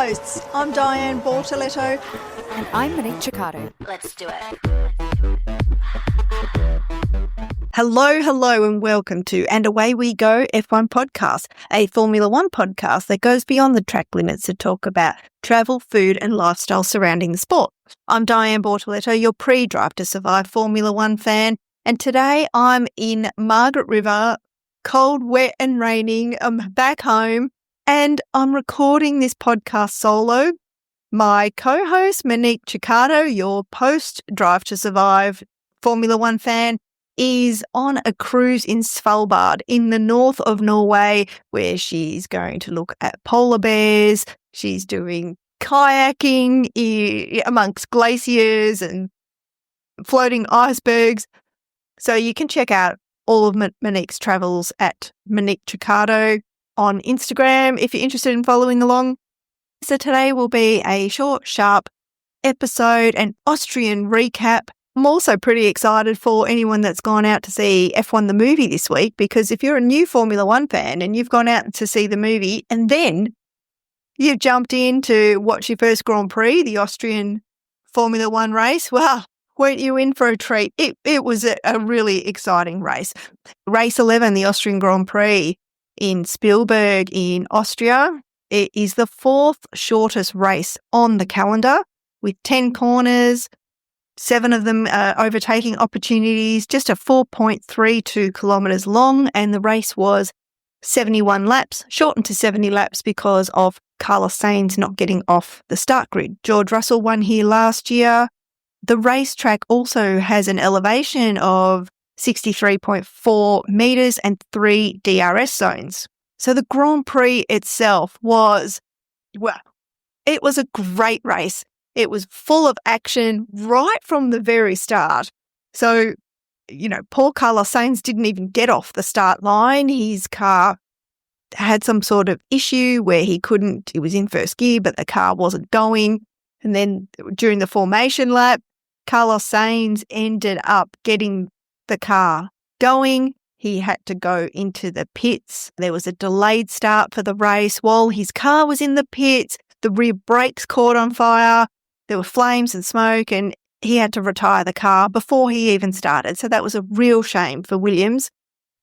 hosts. I'm Diane Bortoletto. And I'm Monique Ciccardo. Let's do it. Hello, and welcome to And Away We Go F1 podcast, a Formula One podcast that goes beyond the track limits to talk about travel, food, and lifestyle surrounding the sport. I'm Diane Bortoletto, your pre-Drive to Survive Formula One fan, and today I'm in Margaret River, cold, wet, and raining. I'm back home, and I'm recording this podcast solo. My co-host, Monique Ciccardo, your post-Drive to Survive Formula One fan, is on a cruise in Svalbard in the north of Norway, where she's going to look at polar bears. She's doing kayaking amongst glaciers and floating icebergs. So you can check out all of Monique's travels at Monique Ciccardo on Instagram if you're interested in following along. So today will be a short, sharp episode, an Austrian recap. I'm also pretty excited for anyone that's gone out to see F1 the movie this week, because if you're a new Formula One fan and you've gone out to see the movie and then you've jumped in to watch your first Grand Prix, the Austrian Formula One race, well, weren't you in for a treat? It was a really exciting race. Race 11, the Austrian Grand Prix in Spielberg in Austria. It is the fourth shortest race on the calendar with 10 corners, 7 of them overtaking opportunities, just a 4.32 kilometres long, and the race was 71 laps, shortened to 70 laps because of Carlos Sainz not getting off the start grid. George Russell won here last year. The racetrack also has an elevation of 63.4 metres and 3 DRS zones. So the Grand Prix itself was, well, it was a great race. It was full of action right from the very start. So, poor Carlos Sainz didn't even get off the start line. His car had some sort of issue where he was in first gear, but the car wasn't going. And then during the formation lap, Carlos Sainz ended up getting the car going. He had to go into the pits. There was a delayed start for the race. While his car was in the pits, the rear brakes caught on fire. There were flames and smoke, and he had to retire the car before he even started. So that was a real shame for Williams.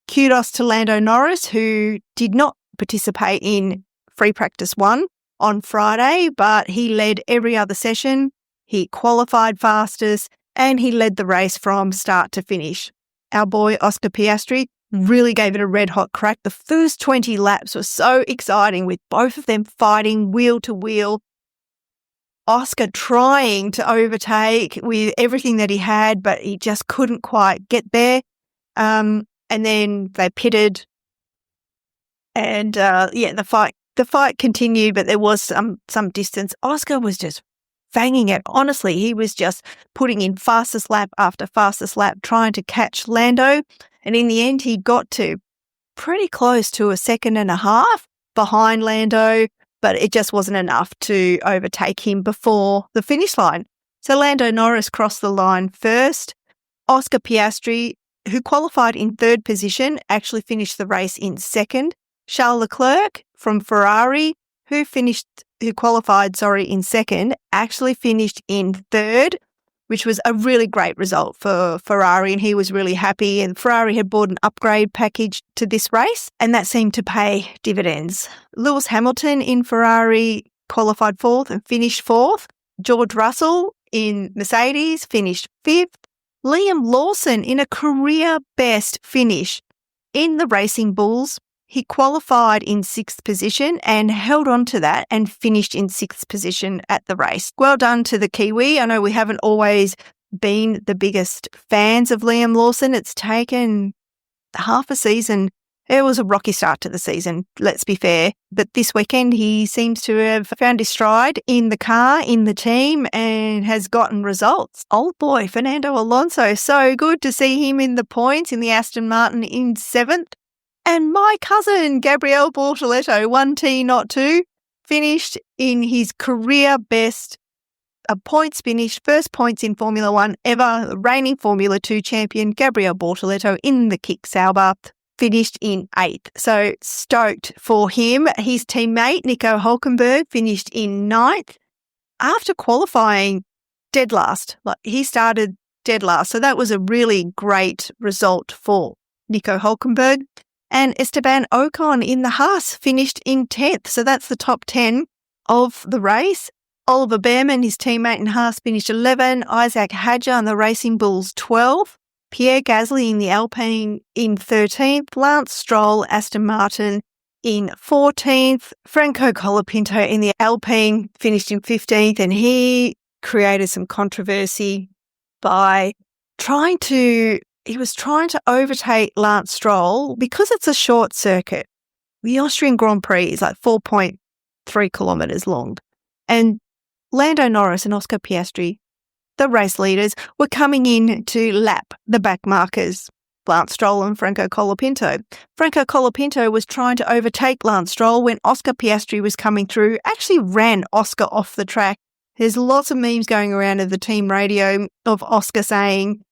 Kudos to Lando Norris, who did not participate in free practice 1 on Friday, but he led every other session. He qualified fastest, and he led the race from start to finish. Our boy Oscar Piastri really gave it a red-hot crack. The first 20 laps were so exciting, with both of them fighting wheel to wheel. Oscar trying to overtake with everything that he had, but he just couldn't quite get there. And then they pitted, and the fight continued, but there was some distance. Oscar was just banging it. Honestly, he was just putting in fastest lap after fastest lap, trying to catch Lando. And in the end, he got to pretty close to a second and a half behind Lando, but it just wasn't enough to overtake him before the finish line. So Lando Norris crossed the line first. Oscar Piastri, who qualified in third position, actually finished the race in second. Charles Leclerc from Ferrari, who qualified in second, actually finished in third, which was a really great result for Ferrari, and he was really happy. And Ferrari had bought an upgrade package to this race, and that seemed to pay dividends. Lewis Hamilton in Ferrari qualified fourth and finished fourth. George Russell in Mercedes finished fifth. Liam Lawson in a career best finish in the Racing Bulls. He qualified in sixth position and held on to that and finished in sixth position at the race. Well done to the Kiwi. I know we haven't always been the biggest fans of Liam Lawson. It's taken half a season. It was a rocky start to the season, let's be fair. But this weekend he seems to have found his stride in the car, in the team, and has gotten results. Old boy, Fernando Alonso. So good to see him in the points in the Aston Martin in seventh. And my cousin, Gabriel Bortoletto, 1T, not 2, finished in his career best points finish, first points in Formula One ever, the reigning Formula 2 champion, Gabriel Bortoletto, in the Kick Sauber. finished in 8th. So stoked for him. His teammate, Nico Hülkenberg, finished in 9th after qualifying dead last. Like, he started dead last. So that was a really great result for Nico Hülkenberg. And Esteban Ocon in the Haas finished in 10th. So that's the top 10 of the race. Oliver Behrman, his teammate in Haas, finished 11. Isaac Hadjar and the Racing Bulls, 12. Pierre Gasly in the Alpine in 13th. Lance Stroll, Aston Martin in 14th. Franco Colapinto in the Alpine finished in 15th, and he created some controversy by he was trying to overtake Lance Stroll because it's a short circuit. The Austrian Grand Prix is like 4.3 kilometres long, and Lando Norris and Oscar Piastri, the race leaders, were coming in to lap the back markers, Lance Stroll and Franco Colapinto. Franco Colapinto was trying to overtake Lance Stroll when Oscar Piastri was coming through, actually ran Oscar off the track. There's lots of memes going around of the team radio of Oscar saying,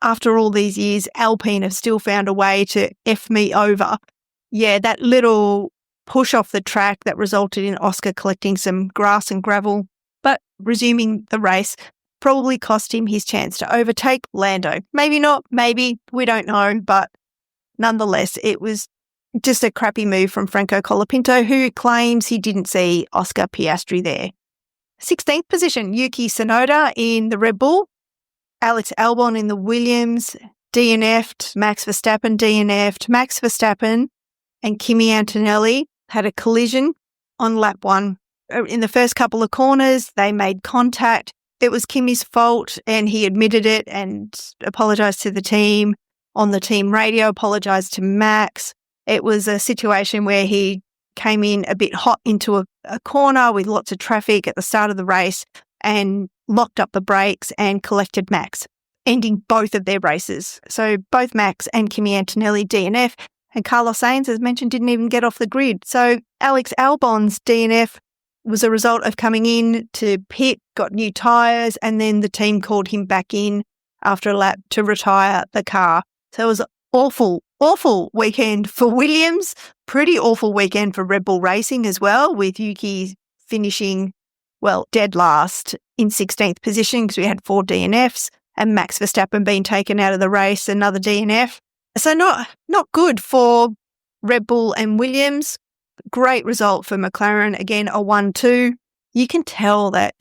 after all these years, Alpine have still found a way to F me over. Yeah, that little push off the track that resulted in Oscar collecting some grass and gravel, but resuming the race probably cost him his chance to overtake Lando. Maybe not, maybe, we don't know, but nonetheless, it was just a crappy move from Franco Colapinto, who claims he didn't see Oscar Piastri there. 16th position, Yuki Tsunoda in the Red Bull. Alex Albon in the Williams, DNF'd. Max Verstappen DNF'd. Max Verstappen and Kimi Antonelli had a collision on lap 1. In the first couple of corners, they made contact. It was Kimi's fault, and he admitted it and apologised to the team on the team radio, apologised to Max. It was a situation where he came in a bit hot into a corner with lots of traffic at the start of the race and locked up the brakes and collected Max, ending both of their races. So both Max and Kimi Antonelli DNF, and Carlos Sainz, as mentioned, didn't even get off the grid. So Alex Albon's DNF was a result of coming in to pit, got new tyres, and then the team called him back in after a lap to retire the car. So it was an awful weekend for Williams, pretty awful weekend for Red Bull Racing as well, with Yuki finishing, dead last in 16th position because we had 4 DNFs, and Max Verstappen being taken out of the race, another DNF. So not good for Red Bull and Williams. Great result for McLaren, again, a 1-2. You can tell that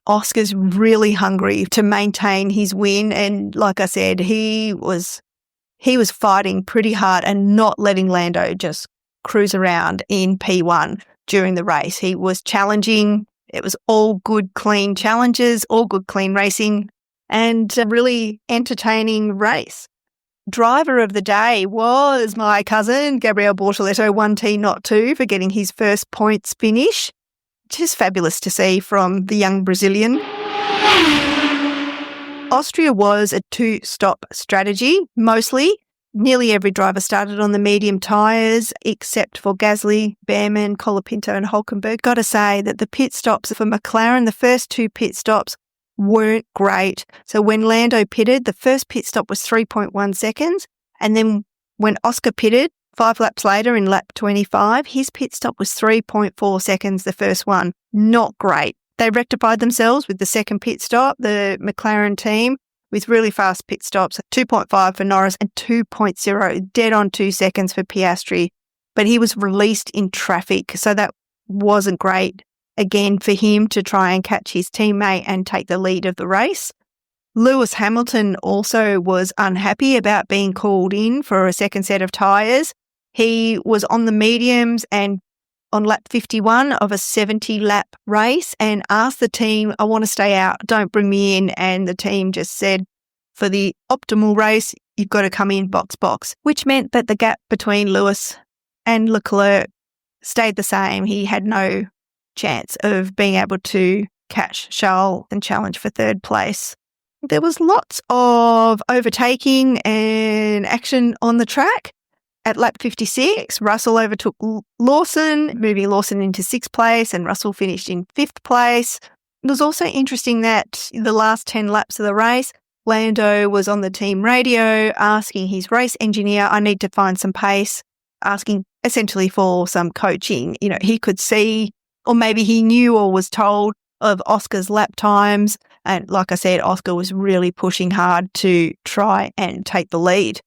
Oscar's really hungry to maintain his win, and like I said, he was fighting pretty hard and not letting Lando just cruise around in P1 during the race. He was challenging. It was all good, clean challenges, all good, clean racing, and a really entertaining race. Driver of the day was my cousin, Gabriel Bortoletto, 1T not 2, for getting his first points finish. Just fabulous to see from the young Brazilian. Austria was a 2-stop strategy, mostly. Nearly every driver started on the medium tyres, except for Gasly, Behrman, Colapinto and Hülkenberg. Got to say that the pit stops for McLaren, the first 2 pit stops, weren't great. So when Lando pitted, the first pit stop was 3.1 seconds. And then when Oscar pitted, 5 laps later in lap 25, his pit stop was 3.4 seconds, the first one. Not great. They rectified themselves with the second pit stop, the McLaren team, with really fast pit stops, 2.5 for Norris and 2.0, dead on 2 seconds for Piastri. But he was released in traffic, so that wasn't great, again, for him to try and catch his teammate and take the lead of the race. Lewis Hamilton also was unhappy about being called in for a second set of tyres. He was on the mediums and on lap 51 of a 70-lap race and asked the team, I want to stay out, don't bring me in. And the team just said, for the optimal race, you've got to come in box, which meant that the gap between Lewis and Leclerc stayed the same. He had no chance of being able to catch Charles and challenge for third place. There was lots of overtaking and action on the track. At lap 56, Russell overtook Lawson, moving Lawson into 6th place, and Russell finished in 5th place. It was also interesting that in the last 10 laps of the race, Lando was on the team radio asking his race engineer, I need to find some pace, asking essentially for some coaching. He could see, or maybe he knew or was told of Oscar's lap times. And like I said, Oscar was really pushing hard to try and take the lead.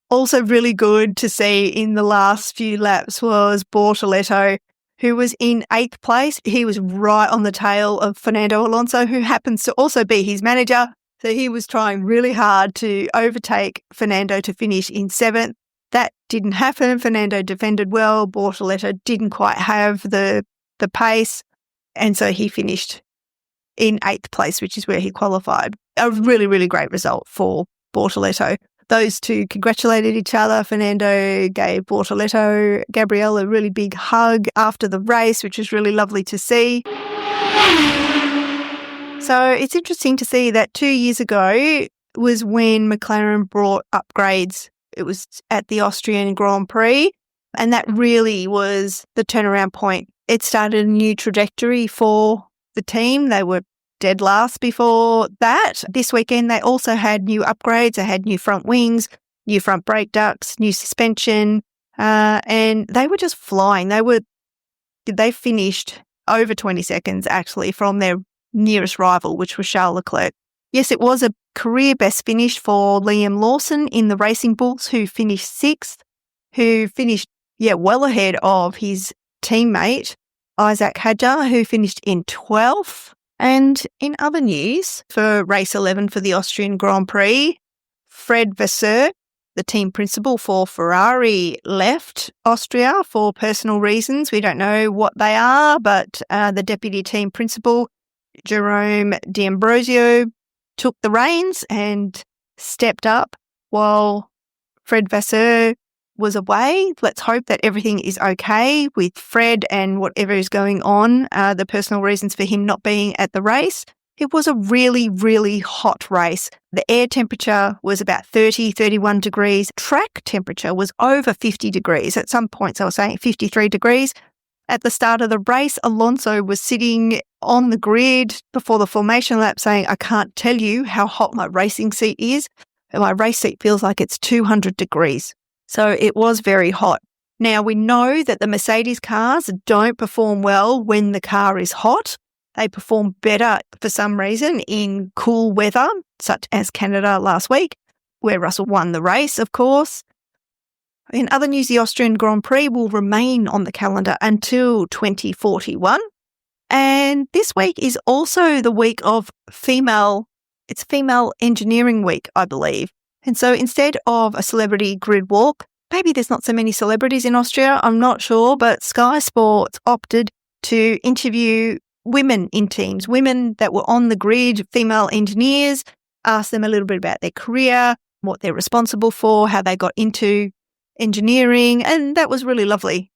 Also really good to see in the last few laps was Bortoleto, who was in 8th place. He was right on the tail of Fernando Alonso, who happens to also be his manager. So he was trying really hard to overtake Fernando to finish in 7th. That didn't happen. Fernando defended well. Bortoleto didn't quite have the pace. And so he finished in 8th place, which is where he qualified. A really, really great result for Bortoleto. Those two congratulated each other. Fernando gave Gabriel a really big hug after the race, which was really lovely to see. So it's interesting to see that 2 years ago was when McLaren brought upgrades. It was at the Austrian Grand Prix, and that really was the turnaround point. It started a new trajectory for the team. They were dead last before that. This weekend, they also had new upgrades. They had new front wings, new front brake ducts, new suspension, and they were just flying. They finished over 20 seconds actually from their nearest rival, which was Charles Leclerc. Yes, it was a career best finish for Liam Lawson in the Racing Bulls, who finished 6th, who finished well ahead of his teammate Isaac Hadjar, who finished in 12th. And in other news, for race 11 for the Austrian Grand Prix, Fred Vasseur, the team principal for Ferrari, left Austria for personal reasons. We don't know what they are, but the deputy team principal, Jerome D'Ambrosio, took the reins and stepped up while Fred Vasseur was away. Let's hope that everything is okay with Fred and whatever is going on, the personal reasons for him not being at the race. It was a really, really hot race. The air temperature was about 30, 31 degrees. Track temperature was over 50 degrees. At some points, I was saying 53 degrees. At the start of the race, Alonso was sitting on the grid before the formation lap saying, I can't tell you how hot my racing seat is. My race seat feels like it's 200 degrees. So it was very hot. Now, we know that the Mercedes cars don't perform well when the car is hot. They perform better for some reason in cool weather, such as Canada last week, where Russell won the race, of course. In other news, the Austrian Grand Prix will remain on the calendar until 2041. And this week is also the week of Female Engineering Week, I believe. And so instead of a celebrity grid walk, maybe there's not so many celebrities in Austria, I'm not sure, but Sky Sports opted to interview women in teams, women that were on the grid, female engineers, ask them a little bit about their career, what they're responsible for, how they got into engineering, and that was really lovely.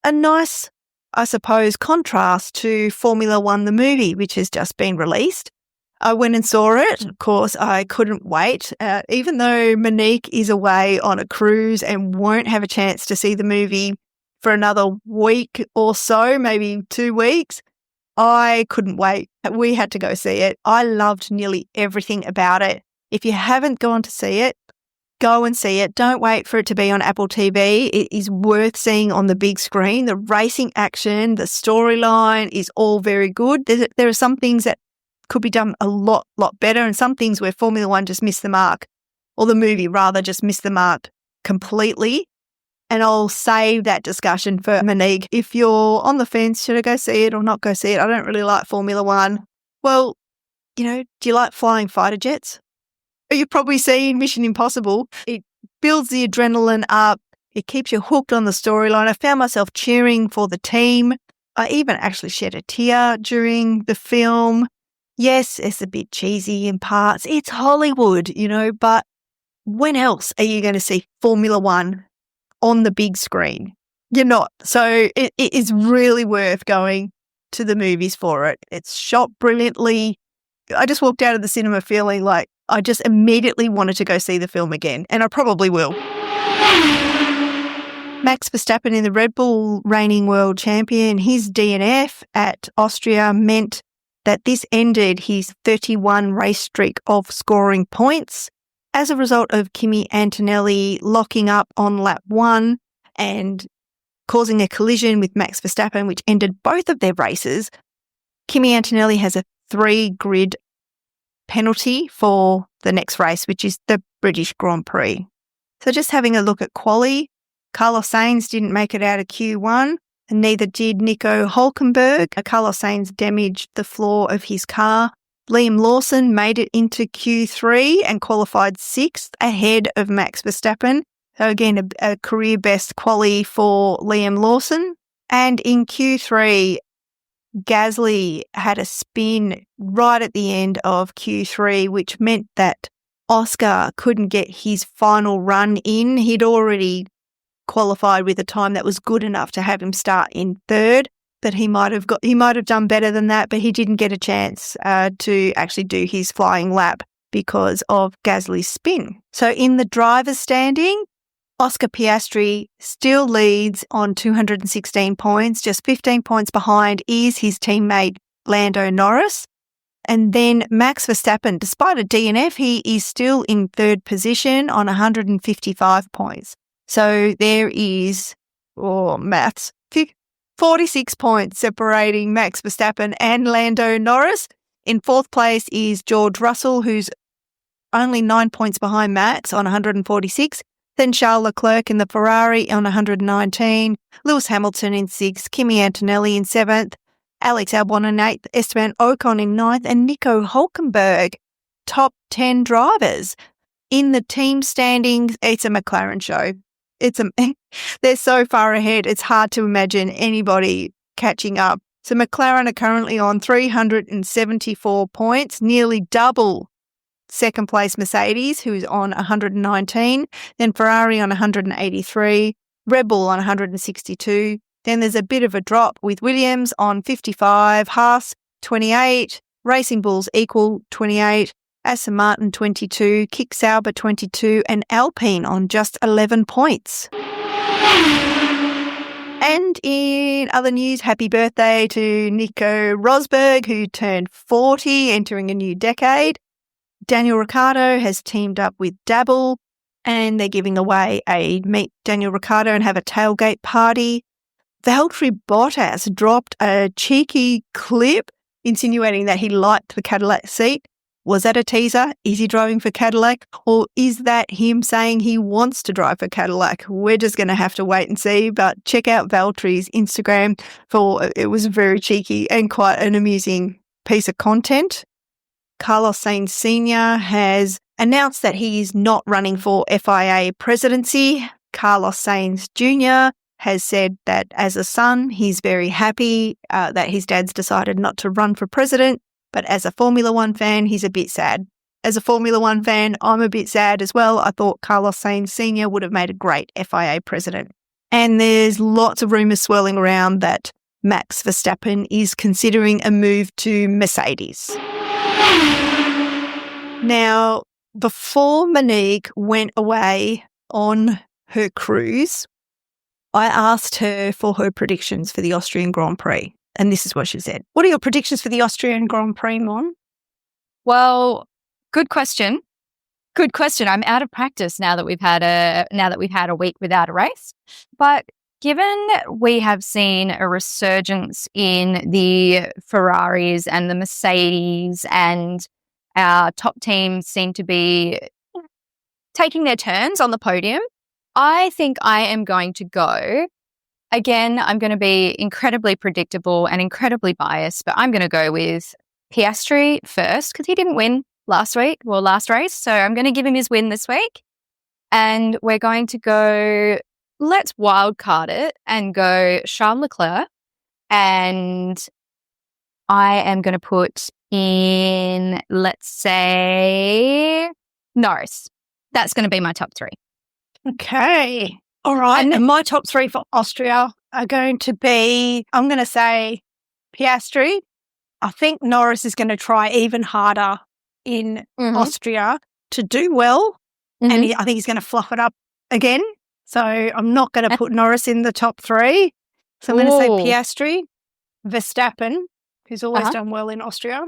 A nice, I suppose, contrast to Formula One, the movie, which has just been released. I went and saw it. Of course, I couldn't wait. Even though Monique is away on a cruise and won't have a chance to see the movie for another week or so, maybe 2 weeks, I couldn't wait. We had to go see it. I loved nearly everything about it. If you haven't gone to see it, go and see it. Don't wait for it to be on Apple TV. It is worth seeing on the big screen. The racing action, the storyline is all very good. There are some things that could be done a lot better, and some things where Formula One just missed the mark, or the movie rather just missed the mark completely. And I'll save that discussion for Monique. If you're on the fence, should I go see it or not go see it? I don't really like Formula One. Well, do you like flying fighter jets? You've probably seen Mission Impossible. It builds the adrenaline up. It keeps you hooked on the storyline. I found myself cheering for the team. I even actually shed a tear during the film. Yes, it's a bit cheesy in parts. It's Hollywood, but when else are you going to see Formula One on the big screen? You're not. So it is really worth going to the movies for it. It's shot brilliantly. I just walked out of the cinema feeling like I just immediately wanted to go see the film again, and I probably will. Max Verstappen in the Red Bull reigning world champion, his DNF at Austria meant that this ended his 31 race streak of scoring points as a result of Kimi Antonelli locking up on lap 1 and causing a collision with Max Verstappen, which ended both of their races. Kimi Antonelli has a 3-grid penalty for the next race, which is the British Grand Prix. So just having a look at quali, Carlos Sainz didn't make it out of Q1, and neither did Nico Hülkenberg. Carlos Sainz damaged the floor of his car. Liam Lawson made it into Q3 and qualified 6th ahead of Max Verstappen. So again, a career best quali for Liam Lawson. And in Q3, Gasly had a spin right at the end of Q3, which meant that Oscar couldn't get his final run in. He'd already qualified with a time that was good enough to have him start in 3rd, but he might have done better than that, but he didn't get a chance to actually do his flying lap because of Gasly's spin. So in the driver's standing, Oscar Piastri still leads on 216 points. Just 15 points behind is his teammate Lando Norris. And then Max Verstappen, despite a DNF, he is still in 3rd position on 155 points. So there is, maths, 46 points separating Max Verstappen and Lando Norris. In 4th place is George Russell, who's only 9 points behind Max on 146. Then Charles Leclerc in the Ferrari on 119, Lewis Hamilton in 6th, Kimi Antonelli in 7th, Alex Albon in 8th, Esteban Ocon in 9th, and Nico Hülkenberg, top 10 drivers. In the team standings, it's a McLaren show. They're so far ahead, it's hard to imagine anybody catching up. So McLaren are currently on 374 points, nearly double second place Mercedes, who's on 119, then Ferrari on 183, Red Bull on 162. Then there's a bit of a drop with Williams on 55, Haas 28, Racing Bulls equal 28, Aston Martin 22, Kick Sauber 22, and Alpine on just 11 points. And in other news, happy birthday to Nico Rosberg, who turned 40, entering a new decade. Daniel Ricciardo has teamed up with Dabble, and they're giving away a Meet Daniel Ricciardo and Have a Tailgate party. Valtteri Bottas dropped a cheeky clip insinuating that he liked the Cadillac seat. Was that a teaser? Is he driving for Cadillac? Or is that him saying he wants to drive for Cadillac? We're just going to have to wait and see. But check out Valtteri's Instagram it was very cheeky and quite an amusing piece of content. Carlos Sainz Sr. has announced that he is not running for FIA presidency. Carlos Sainz Jr. has said that as a son, he's very happy that his dad's decided not to run for president. But as a Formula One fan, he's a bit sad. As a Formula One fan, I'm a bit sad as well. I thought Carlos Sainz Sr. would have made a great FIA president. And there's lots of rumours swirling around that Max Verstappen is considering a move to Mercedes. Now, before Monique went away on her cruise, I asked her for her predictions for the Austrian Grand Prix. And this is what she said. What are your predictions for the Austrian Grand Prix, Mon? Well, good question. Good question. I'm out of practice now that we've had a week without a race. But given we have seen a resurgence in the Ferraris and the Mercedes, and our top teams seem to be taking their turns on the podium, I think I am going to go. Again, I'm going to be incredibly predictable and incredibly biased, but I'm going to go with Piastri first because he didn't win last race. So I'm going to give him his win this week. And we're going to go, let's wildcard it and go Charles Leclerc. And I am going to put in, let's say, Norris. That's going to be my top 3. Okay. All right. And my top 3 for Austria are going to be, I'm going to say Piastri. I think Norris is going to try even harder in Austria to do well. And I think he's going to fluff it up again. So I'm not going to put Norris in the top 3. So I'm going to say Piastri, Verstappen, who's always done well in Austria.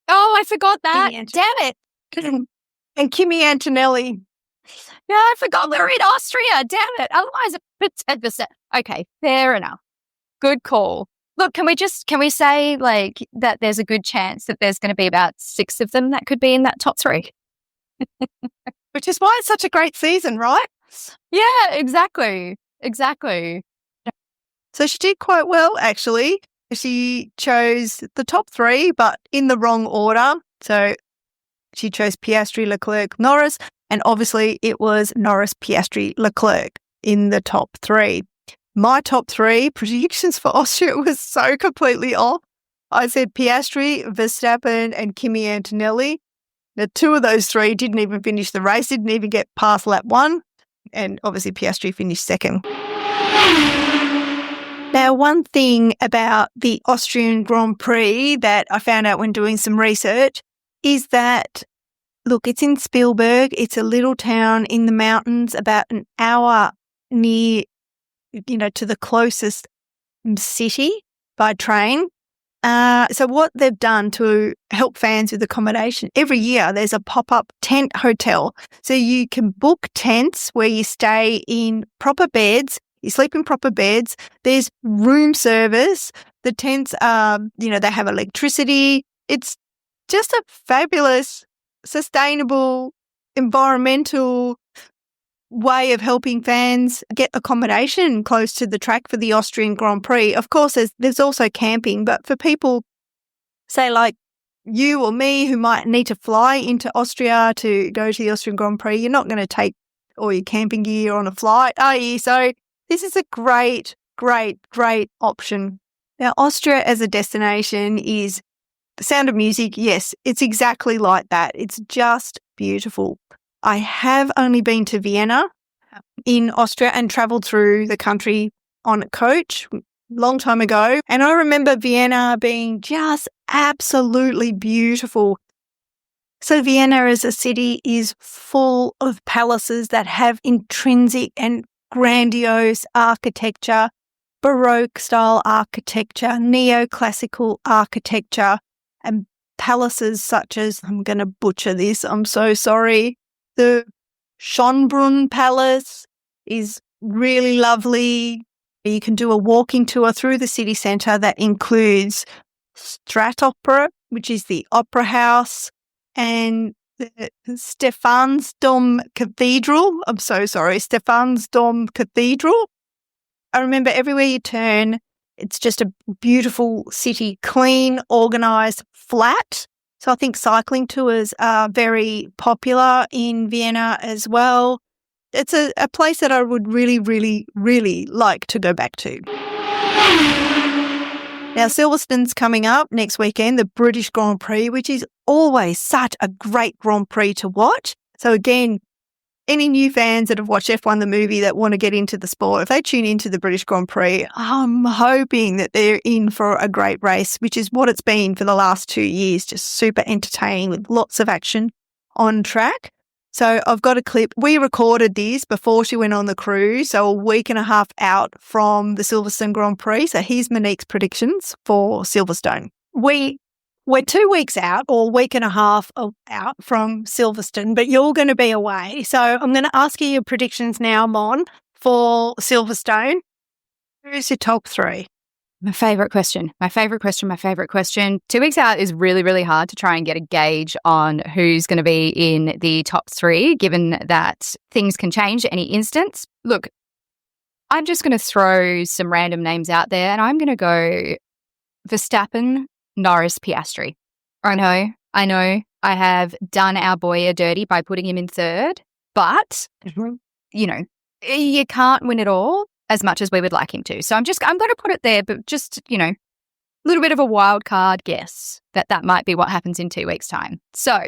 Oh, I forgot that. Kimi Damn it. And Kimi Antonelli. Yeah, I forgot we're in Austria. Damn it. Otherwise, it's 10%. Okay, fair enough. Good call. Look, can we say like that there's a good chance that there's going to be about 6 of them that could be in that top 3? Which is why it's such a great season, right? Yeah, exactly. So she did quite well, actually. She chose the top 3, but in the wrong order. So she chose Piastri, Leclerc, Norris, and obviously it was Norris, Piastri, Leclerc in the top 3. My top 3 predictions for Austria was so completely off. I said Piastri, Verstappen, and Kimi Antonelli. Now, 2 of those 3 didn't even finish the race, didn't even get past lap 1, and obviously Piastri finished second. Now, one thing about the Austrian Grand Prix that I found out when doing some research is that, look, it's in Spielberg. It's a little town in the mountains, about an hour near, to the closest city by train. So what they've done to help fans with accommodation, every year there's a pop-up tent hotel. So you can book tents where you stay in proper beds, you sleep in proper beds. There's room service. The tents are, they have electricity. It's just a fabulous, sustainable, environmental way of helping fans get accommodation close to the track for the Austrian Grand Prix. Of course, there's also camping, but for people, say like you or me, who might need to fly into Austria to go to the Austrian Grand Prix, you're not going to take all your camping gear on a flight, are you? So this is a great, great, great option. Now, Austria as a destination is The Sound of Music. Yes, it's exactly like that. It's just beautiful. I have only been to Vienna in Austria and travelled through the country on a coach a long time ago. And I remember Vienna being just absolutely beautiful. So Vienna as a city is full of palaces that have intrinsic and grandiose architecture, Baroque style architecture, neoclassical architecture, and palaces such as, I'm going to butcher this, I'm so sorry, the Schönbrunn Palace is really lovely. You can do a walking tour through the city centre that includes Stratopera, which is the opera house, and the Stephansdom Cathedral. I'm so sorry, Stephansdom Cathedral. I remember everywhere you turn, it's just a beautiful city, clean, organised, flat. So I think cycling tours are very popular in Vienna as well. It's a place that I would really, really, really like to go back to. Now, Silverstone's coming up next weekend, the British Grand Prix, which is always such a great Grand Prix to watch. So again, any new fans that have watched F1 the movie that want to get into the sport, if they tune into the British Grand Prix, I'm hoping that they're in for a great race, which is what it's been for the last 2 years, just super entertaining with lots of action on track. So I've got a clip. We recorded this before she went on the cruise, so a week and a half out from the Silverstone Grand Prix. So here's Monique's predictions for Silverstone. We're 2 weeks out, or a week and a half out from Silverstone, but you're going to be away. So I'm going to ask you your predictions now, Mon, for Silverstone. Who's your top 3? My favourite question. 2 weeks out is really, really hard to try and get a gauge on who's going to be in the top 3, given that things can change at any instant. Look, I'm just going to throw some random names out there, and I'm going to go Verstappen, Norris, Piastri. I know. I have done our boy a dirty by putting him in 3rd, but, you can't win it all as much as we would like him to. So I'm going to put it there, but just, a little bit of a wild card guess that might be what happens in 2 weeks' time. So,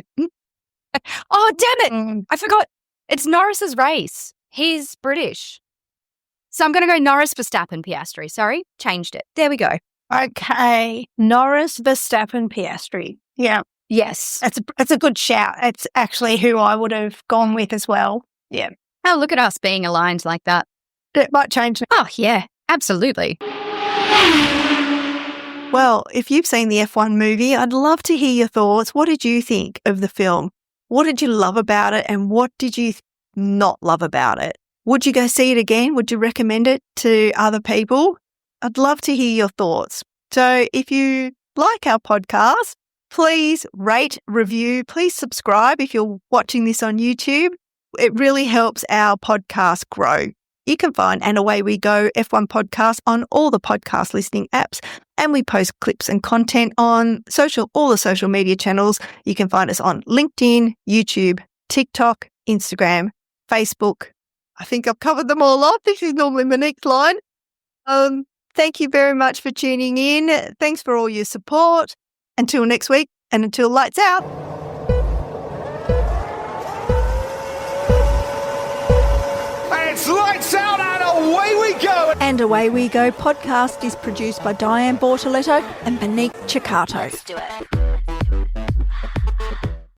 oh, damn it. I forgot. It's Norris's race. He's British. So I'm going to go Norris, Verstappen, Piastri. Sorry, changed it. There we go. Okay, Norris, Verstappen, Piastri. Yeah. Yes. It's a good shout. It's actually who I would have gone with as well. Yeah. Oh, look at us being aligned like that. It might change. Oh, yeah, absolutely. Well, if you've seen the F1 movie, I'd love to hear your thoughts. What did you think of the film? What did you love about it and what did you not love about it? Would you go see it again? Would you recommend it to other people? I'd love to hear your thoughts. So if you like our podcast, please rate, review, please subscribe if you're watching this on YouTube. It really helps our podcast grow. You can find And Away We Go F1 podcast on all the podcast listening apps, and we post clips and content on all the social media channels. You can find us on LinkedIn, YouTube, TikTok, Instagram, Facebook. I think I've covered them all off. This is normally Monique's line. Thank you very much for tuning in. Thanks for all your support. Until next week and until lights out. It's lights out and away we go. And Away We Go podcast is produced by Diane Bortoletto and Monique Ciccato. Let's do it.